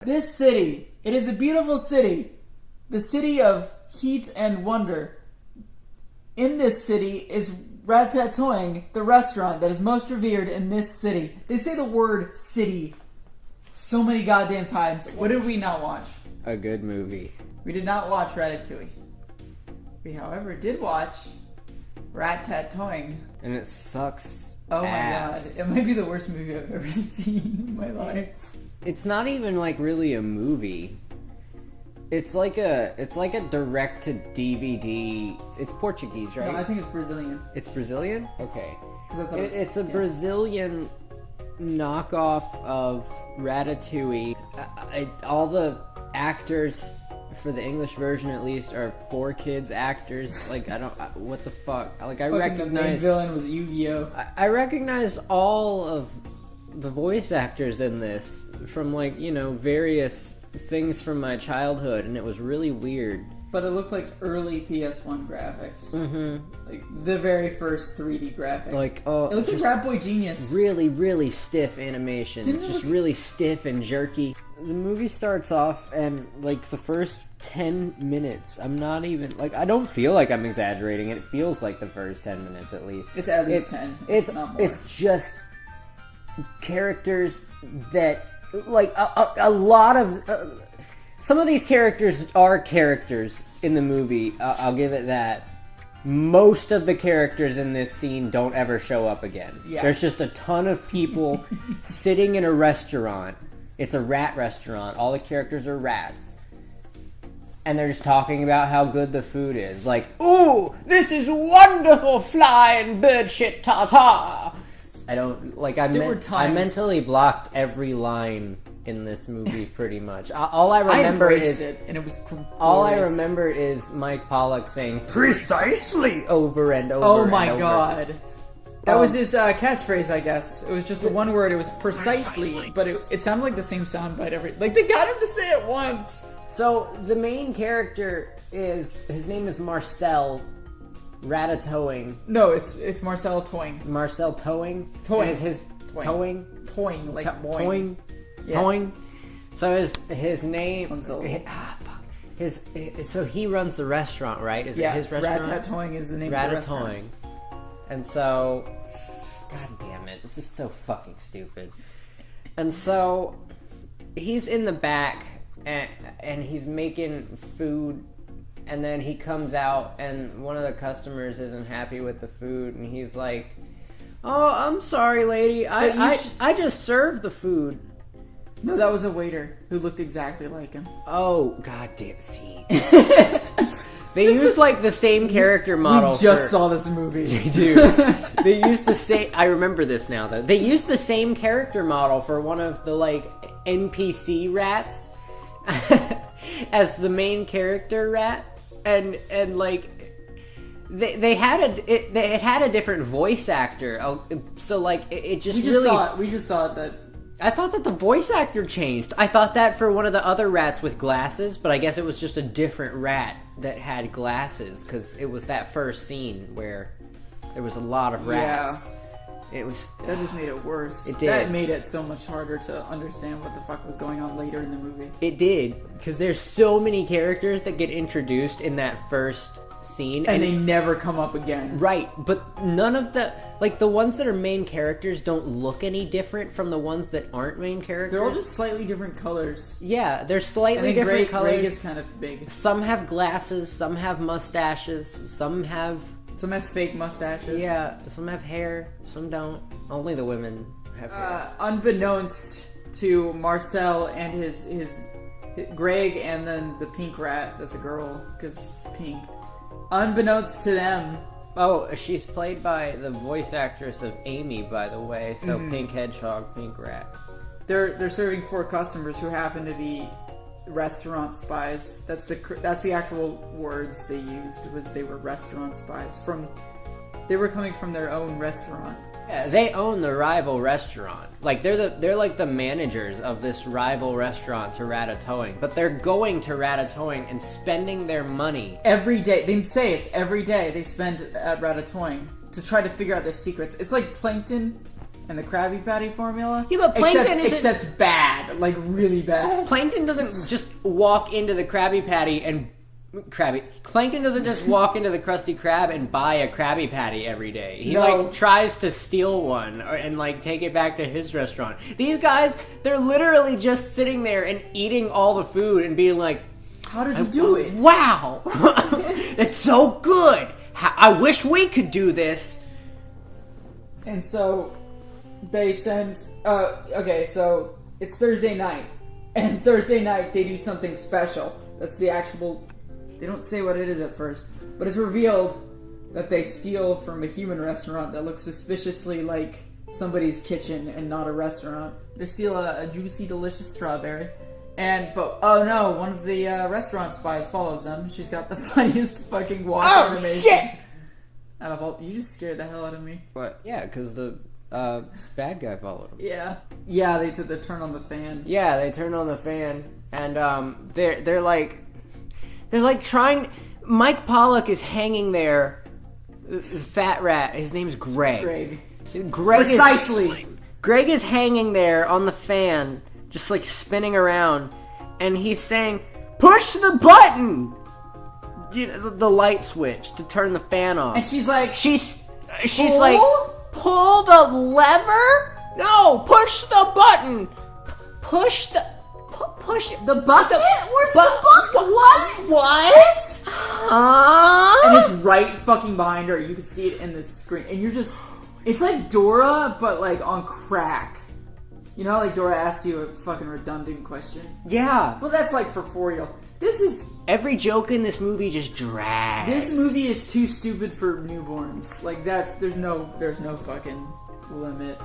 This city, it is a beautiful city. The city of heat and wonder. In this city is RATATOING, the restaurant that is most revered in this city. They say the word city so many goddamn times. What did we not watch? A good movie. We did not watch Ratatouille. We, however, did watch RATATOING. And it sucks. Oh ass. my god. It might be the worst movie I've ever seen in my life. It's not even like really a movie. It's like a direct to DVD. It's Portuguese, right? No, I think it's Brazilian. It's Brazilian? Okay. It's a yeah. Brazilian knockoff of Ratatouille. All the actors, for the English version at least, are 4Kids actors. Like, what the fuck? Like, I recognize... The main villain was Yu-Gi-Oh! I recognized all of the voice actors in this from, like, you know, various things from my childhood, and it was really weird. But it looked like early PS1 graphics. Mm-hmm. Like, the very first 3D graphics. Like, oh... It looks like Rat Boy Genius. Really, really stiff animation. It's just really stiff and jerky. The movie starts off, and, like, the first 10 minutes, I'm not even... Like, I don't feel like I'm exaggerating. It feels like the first 10 minutes, at least. It's at least 10. It's not more. It's just characters that... Like, a lot of... some of these characters are characters in the movie. I'll give it that. Most of the characters in this scene don't ever show up again. Yeah. There's just a ton of people sitting in a restaurant. It's a rat restaurant. All the characters are rats. And they're just talking about how good the food is. Like, ooh, this is wonderful flying bird shit ta-ta. I don't, like, I mentally blocked every line in this movie pretty much. All I remember and it was glorious. All I remember is Mike Pollock saying precisely over and over. Oh my god. That was his catchphrase, I guess. It was just a one word. It was precisely. But it sounded like the same soundbite every... Like, they got him to say it once. So, the main character is... His name is Marcel Ratatouille. No, it's Marcel Toing. Marcel Toing? Toing. Is his... Toing? Toing, like Toing. Yes. Toing. So his name... So he runs the restaurant, right? Is it his restaurant? Ratatouille is the name of the restaurant. Ratatouille. And so... God damn it. This is so fucking stupid. And so... He's in the back, and he's making food... And then he comes out, and one of the customers isn't happy with the food, and he's like, "Oh, I'm sorry, lady. I just served the food." No, that was a waiter who looked exactly like him. Oh, god damn, see. They used, like, the same character model. We just saw this movie. Dude. They used the same... I remember this now, though. They used the same character model for one of the, like, NPC rats as the main character rat. And like they had it had a different voice actor, so like we just thought that I thought that the voice actor changed. I thought that for one of the other rats with glasses, but I guess it was just a different rat that had glasses because it was that first scene where there was a lot of rats. Yeah. That just made it worse. It did. That made it so much harder to understand what the fuck was going on later in the movie. It did, because there's so many characters that get introduced in that first scene. And they never come up again. Right, but none of the... Like, the ones that are main characters don't look any different from the ones that aren't main characters. They're all just slightly different colors. Yeah, they're slightly different colors. Greg is kind of big. Some have glasses, some have mustaches, some have fake mustaches. Yeah, some have hair, some don't. Only the women have hair. Unbeknownst to Marcel and his Greg and then the pink rat, that's a girl, because pink. Unbeknownst to them... Oh, she's played by the voice actress of Amy, by the way, so pink hedgehog, pink rat. They're serving 4 customers who happen to be restaurant spies. That's the actual words they used, was they were restaurant spies. They were coming from their own restaurant. Yeah, they own the rival restaurant. Like, they're like the managers of this rival restaurant to Ratatouille. But they're going to Ratatouille and spending their money. Every day. They say it's every day they spend at Ratatouille to try to figure out their secrets. It's like Plankton and the Krabby Patty formula. Yeah, but Plankton except bad, like really bad. Plankton doesn't just walk into the Krabby Patty and Plankton doesn't just walk into the Krusty Krab and buy a Krabby Patty every day. He like tries to steal one and like take it back to his restaurant. These guys, they're literally just sitting there and eating all the food and being like, how does he do it? Wow, it's so good. I wish we could do this. And so they send. Okay, so it's Thursday night, and Thursday night they do something special. That's the actual. They don't say what it is at first, but it's revealed that they steal from a human restaurant that looks suspiciously like somebody's kitchen and not a restaurant. They steal a juicy, delicious strawberry. But oh no, one of the restaurant spies follows them. She's got the funniest fucking walk animation. Shit! Out of all, you just scared the hell out of me. What? Yeah, because the bad guy followed him. Yeah, they took the turn on the fan. Yeah, they turned on the fan, and they're like trying. Mike Pollock is hanging there. The fat rat. His name's Greg. Precisely. Greg is hanging there on the fan, just like spinning around, and he's saying, "Push the button." You know, the light switch to turn the fan off. And she's like, she's like, pull the lever? No, push the button. Push the bucket? Where's the bucket? What? And it's right fucking behind her. You can see it in the screen. And you're just, it's like Dora, but like on crack. You know, like Dora asks you a fucking redundant question. Yeah. But that's like for 4-year-old. This is... Every joke in this movie just drags. This movie is too stupid for newborns. Like, there's no fucking limit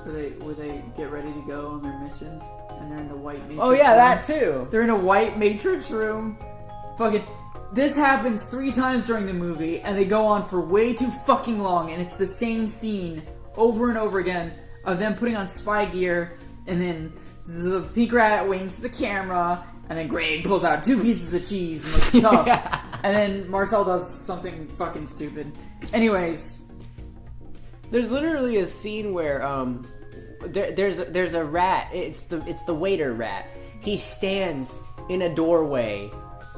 where they get ready to go on their mission. And they're in the white Matrix room. That too. They're in a white Matrix room. Fucking... This happens 3 times during the movie, and they go on for way too fucking long, and it's the same scene over and over again of them putting on spy gear, and then the pink rat winks the camera, and then Greg pulls out 2 pieces of cheese and looks tough. Yeah. And then Marcel does something fucking stupid. Anyways. There's literally a scene where there's a rat. It's the waiter rat. He stands in a doorway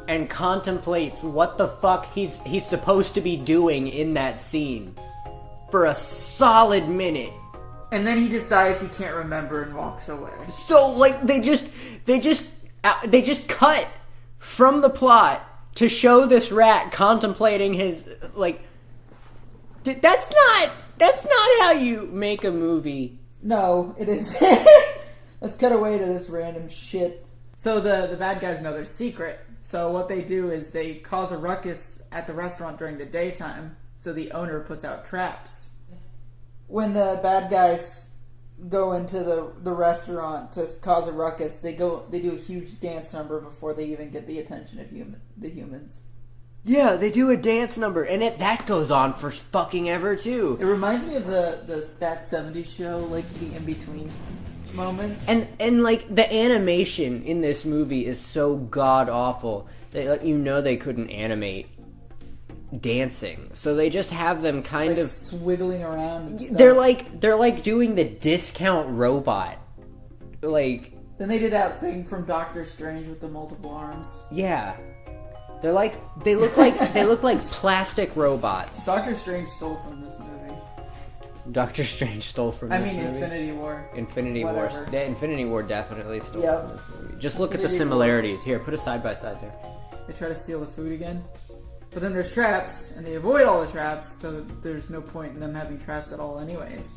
and contemplates what the fuck he's supposed to be doing in that scene for a solid minute. And then he decides he can't remember and walks away. So like they just cut from the plot to show this rat contemplating his like. That's not how you make a movie. No, it is. Let's cut away to this random shit. So the bad guys know their secret. So what they do is they cause a ruckus at the restaurant during the daytime. So the owner puts out traps. When the bad guys go into the restaurant to cause a ruckus, they do a huge dance number before they even get the attention of the humans. Yeah, they do a dance number, and that goes on for fucking ever too. It reminds me of that 70s show, like the in-between moments. And like the animation in this movie is so god awful that they couldn't animate dancing, so they just have them kind of swiggling around and stuff. They're like doing the discount robot. Like then they did that thing from Doctor Strange with the multiple arms. Yeah, they look like plastic robots. Doctor Strange stole from this movie. Doctor Strange stole from this movie. Infinity War. Infinity War definitely stole from this movie. Just look at the Infinity similarities. Here, put a side by side there. They try to steal the food again. But then there's traps, and they avoid all the traps, so there's no point in them having traps at all anyways.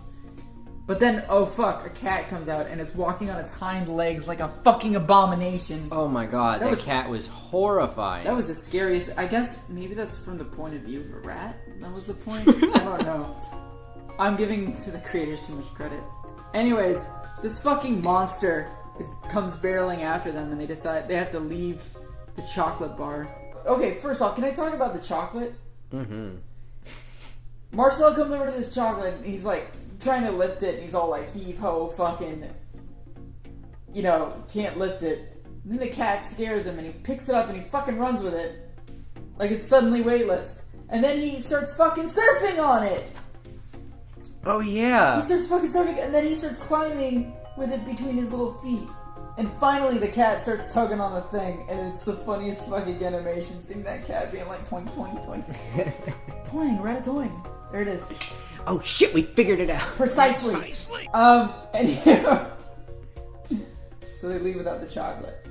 But then, oh fuck, a cat comes out, and it's walking on its hind legs like a fucking abomination. Oh my god, that cat was horrifying. That was the scariest. I guess maybe that's from the point of view of a rat? That was the point? I don't know. I'm giving to the creators too much credit. Anyways, this fucking monster comes barreling after them, and they decide they have to leave the chocolate bar. Okay, first off, can I talk about the chocolate? Mm-hmm. Marcel comes over to this chocolate, and he's like trying to lift it, and he's all like heave-ho, fucking, can't lift it. And then the cat scares him, and he picks it up, and he fucking runs with it. Like it's suddenly weightless. And then he starts fucking surfing on it! Oh yeah. He starts fucking surfing, and then he starts climbing with it between his little feet. And finally the cat starts tugging on the thing, and it's the funniest fucking animation, seeing that cat being like toink, toink, toink. Toing, ratatouing. There it is. Oh shit, we figured it out. Precisely. And so they leave without the chocolate.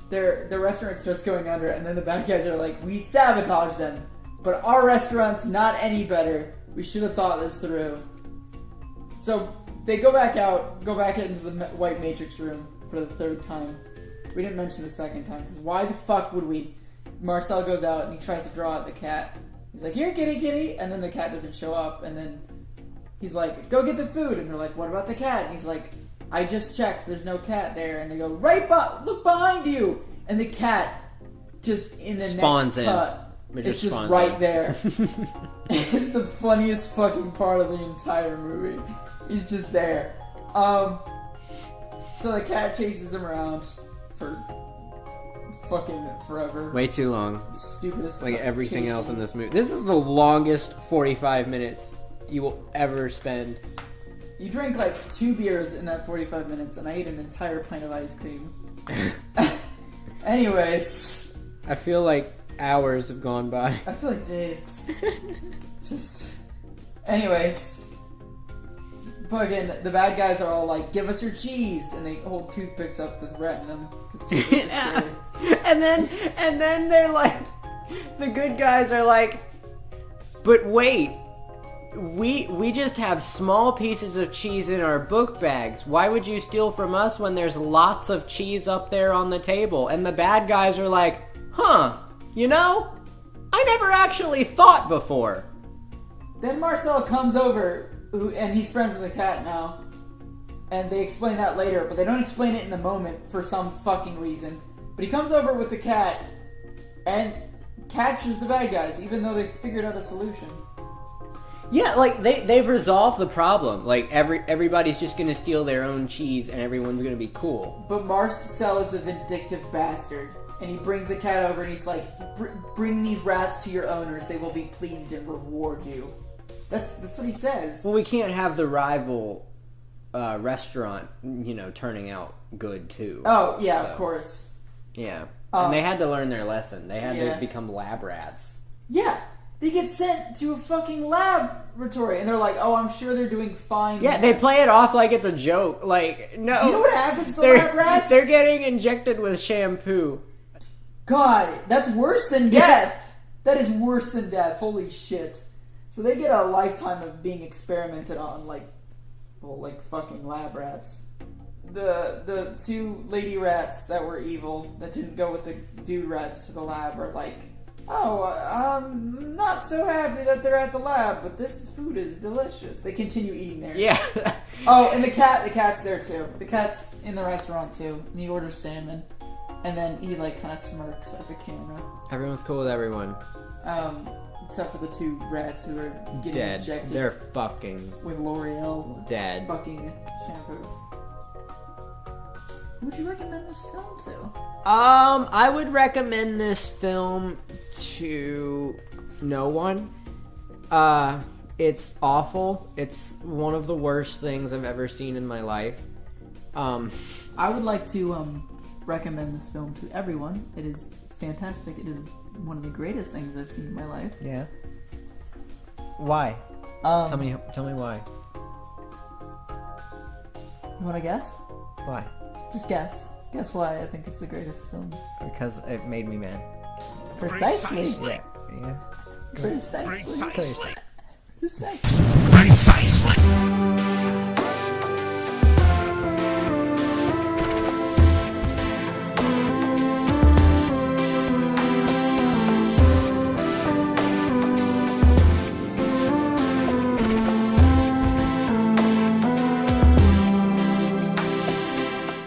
The restaurant starts going under, and then the bad guys are like, we sabotaged them, but our restaurant's not any better. We should have thought this through. So they go back into the white matrix room for the third time. We didn't mention the second time, because why the fuck would we? Marcel goes out and he tries to draw out the cat. He's like, here, kitty, kitty, and then the cat doesn't show up, and then he's like, go get the food, and they're like, what about the cat? And he's like, I just checked, there's no cat there, and they go, look behind you, and the cat just in the spawns next cut, it's just right there. It's the funniest fucking part of the entire movie. He's just there. So the cat chases him around for fucking forever. Way too long. Stupidest. Like everything else in this movie. This is the longest 45 minutes you will ever spend. You drank like 2 beers in that 45 minutes, and I ate an entire pint of ice cream. Anyways. I feel like hours have gone by. I feel like days. Anyways. Fucking, the bad guys are all like, give us your cheese, and they hold toothpicks up to threaten them. And then they're like, the good guys are like, but wait, we just have small pieces of cheese in our book bags. Why would you steal from us when there's lots of cheese up there on the table? And the bad guys are like, huh, you know, I never actually thought before. Then Marcel comes over, and he's friends with the cat now. And they explain that later, but they don't explain it in the moment for some fucking reason. But he comes over with the cat and captures the bad guys, even though they figured out a solution. Yeah, like they've resolved the problem. Like everybody's just gonna steal their own cheese and everyone's gonna be cool. But Marcel is a vindictive bastard, and he brings the cat over and he's like, bring these rats to your owners, they will be pleased and reward you. That's what he says. Well, we can't have the rival restaurant, you know, turning out good too. Oh, yeah, so. Of course. Yeah. And they had to learn their lesson. They had to become lab rats. Yeah. They get sent to a fucking laboratory, and they're like, oh, I'm sure they're doing fine. Yeah, they play it off like it's a joke. Like, no. Do you know what happens to lab rats? They're getting injected with shampoo. God, that's worse than death. That is worse than death. Holy shit. So they get a lifetime of being experimented on, like fucking lab rats. The 2 lady rats that were evil, that didn't go with the dude rats to the lab, are like, oh, I'm not so happy that they're at the lab, but this food is delicious. They continue eating there. Yeah. Oh, and the cat's there too. The cat's in the restaurant too, and he orders salmon, and then he like kind of smirks at the camera. Everyone's cool with everyone. Except for the 2 rats who are getting injected. They're fucking with L'Oreal dead. Fucking shampoo. Who would you recommend this film to? I would recommend this film to no one. It's awful. It's one of the worst things I've ever seen in my life. I would like to recommend this film to everyone. It is fantastic. It is one of the greatest things I've seen in my life. Yeah. Why? Tell me why. You want to guess? Why? Just guess. Guess why I think it's the greatest film. Because it made me mad. Precisely. Yeah. Precisely. Precisely. Precisely.